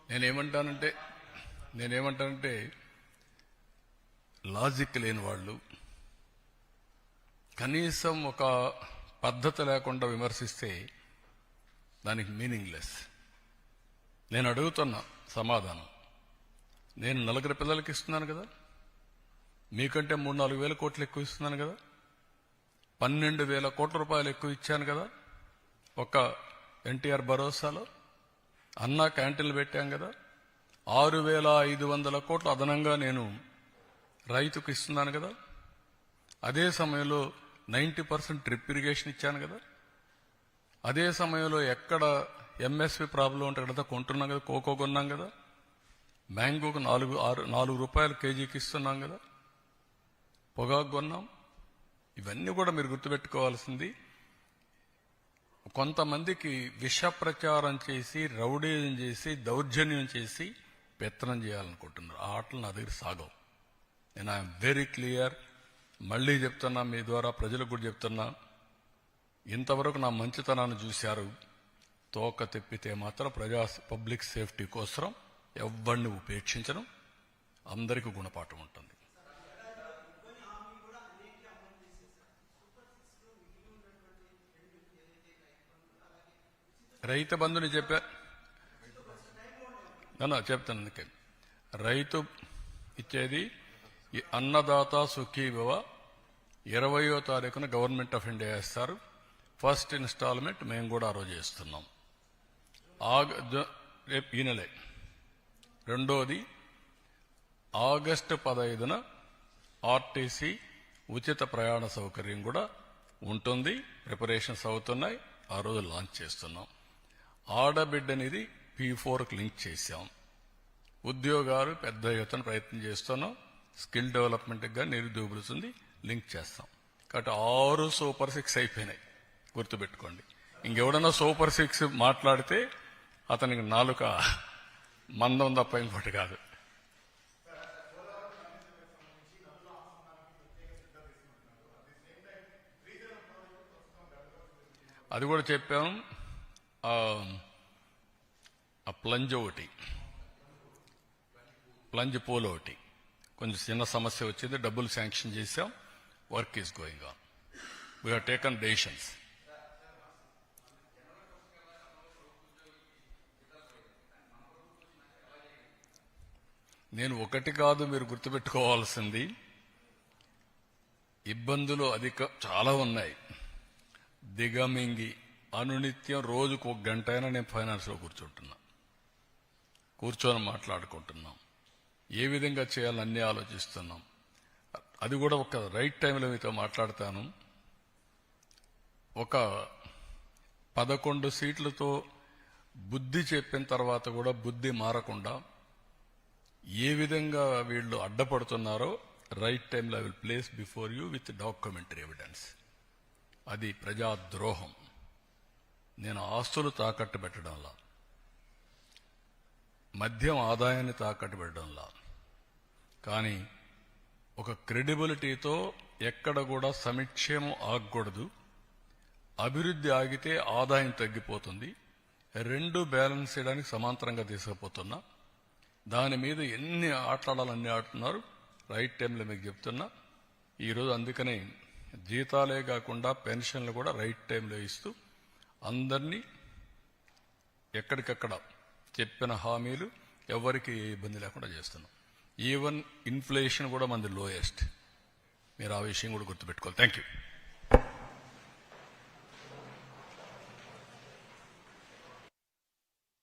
నేనేమంటానంటే లాజిక్ లేని వాళ్ళు కనీసం ఒక పద్ధతి లేకుండా విమర్శిస్తే దానికి మీనింగ్లెస్. నేను అడుగుతున్నా సమాధానం. నేను నలుగురు పిల్లలకి ఇస్తున్నాను కదా, మీకంటే 3-4 వేల కోట్లు ఎక్కువ ఇస్తున్నాను కదా, 12,000 కోట్ల రూపాయలు ఎక్కువ ఇచ్చాను కదా, ఒక ఎన్టీఆర్ భరోసాలో అన్నా క్యాంటీన్లు పెట్టాం కదా, 6,500 కోట్లు అదనంగా నేను రైతుకు ఇస్తున్నాను కదా, అదే సమయంలో 90% డ్రిప్ ఇరిగేషన్ ఇచ్చాను కదా, అదే సమయంలో ఎక్కడ ఎంఎస్పి ప్రాబ్లం ఉంటే అక్కడ కొంటున్నాం కదా, కోకో కొన్నాం కదా, మ్యాంగోకు 4 రూపాయలు కేజీకి ఇస్తున్నాం కదా, పొగాకు కొన్నాం. ఇవన్నీ కూడా మీరు గుర్తుపెట్టుకోవాల్సింది. కొంతమందికి విష ప్రచారం చేసి, రౌడీజం చేసి, దౌర్జన్యం చేసి పెత్తనం చేయాలనుకుంటున్నారు. ఆ ఆటలు నా దగ్గర సాగవు. నేను ఐఎమ్ వెరీ క్లియర్. మళ్లీ చెప్తున్నా, మీ ద్వారా ప్రజలకు కూడా చెప్తున్నా, ఇంతవరకు నా మంచితనాన్ని చూశారు. తోక తెప్పితే మాత్రం పబ్లిక్ సేఫ్టీ కోసం ఎవరిని ఉపేక్షించడం, అందరికీ గుణపాఠం ఉంటుంది. రైతు బంధుని చెప్తాను. అందుకే రైతు ఇచ్చేది అన్నదాత సుఖీభవ 20వ తారీఖున గవర్నమెంట్ ఆఫ్ ఇండియా ఇస్తారు. ఫస్ట్ ఇన్స్టాల్మెంట్ మేము కూడా ఆ రోజు చేస్తున్నాం. రేపు ఈ నెలే. రెండోది ఆగస్టు 15న ఆర్టీసీ ఉచిత ప్రయాణ సౌకర్యం కూడా ఉంటుంది. ప్రిపరేషన్స్ అవుతున్నాయి. ఆ రోజు లాంచ్ చేస్తున్నాం. ఆడబిడ్డనిది P4కి లింక్ చేశాం. ఉద్యోగాలు పెద్ద ఎత్తున ప్రయత్నం చేస్తున్నాం. స్కిల్ డెవలప్మెంట్గా నిరుద్యోగులుంది లింక్ చేస్తాం. కాబట్టి 6 సూపర్ 6 అయిపోయినాయి. గుర్తుపెట్టుకోండి. ఇంకెవడన్నా సూపర్ 6 మాట్లాడితే అతనికి నాలుక మందం తప్ప ఇంకోటి కాదు. అది కూడా చెప్పాం. ఆ ప్లంజ్ పోల్ ఒకటి కొంచెం చిన్న సమస్య వచ్చింది. డబ్బులు శాంక్షన్ చేశాం. Work is going on. We have taken decisions. నేను ఒకటి కాదు, మీరు గుర్తుపెట్టుకోవాల్సింది, ఇబ్బందులు చాలా ఉన్నాయి. దిగమింగి అనునిత్యం రోజుకు 1 గంట అయినా నేను ఫైనాన్స్లో కూర్చొని మాట్లాడుకుంటున్నాం. ఏ విధంగా చేయాలని అన్నీ ఆలోచిస్తున్నాం. అది కూడా ఒక రైట్ టైంలో మీతో మాట్లాడతాను. ఒక 11 సీట్లతో బుద్ధి చెప్పిన తర్వాత కూడా బుద్ధి మారకుండా ఏ విధంగా వీళ్ళు అడ్డపడుతున్నారో రైట్ టైంలో I will place before you with documentary evidence. అది ప్రజాద్రోహం. నేను ఆస్తులు తాకట్టు పెట్టడంలా, మద్యం ఆదాయాన్ని తాకట్టు పెట్టడంలా, కానీ ఒక క్రెడిబిలిటీతో ఎక్కడ కూడా సంక్షేమం ఆగకూడదు. అభివృద్ధి ఆగితే ఆదాయం తగ్గిపోతుంది. 2 బ్యాలెన్స్ చేయడానికి సమాంతరంగా తీసుకుపోతున్నా. దాని మీద ఎన్ని ఆటలాడాలన్నీ ఆడుతున్నారు. రైట్ టైంలో మీకు చెప్తున్నా. ఈరోజు అందుకనే జీతాలే కాకుండా పెన్షన్లు కూడా రైట్ టైంలో ఇస్తూ అందరినీ ఎక్కడికక్కడ చెప్పిన హామీలు ఎవరికి ఏ ఇబ్బంది లేకుండా చేస్తున్నాం. ఈవెన్ ఇన్ఫ్లేషన్ కూడా మనది లోయెస్ట్. మీరు ఆ విషయం కూడా గుర్తుపెట్టుకోవాలి. Thank you.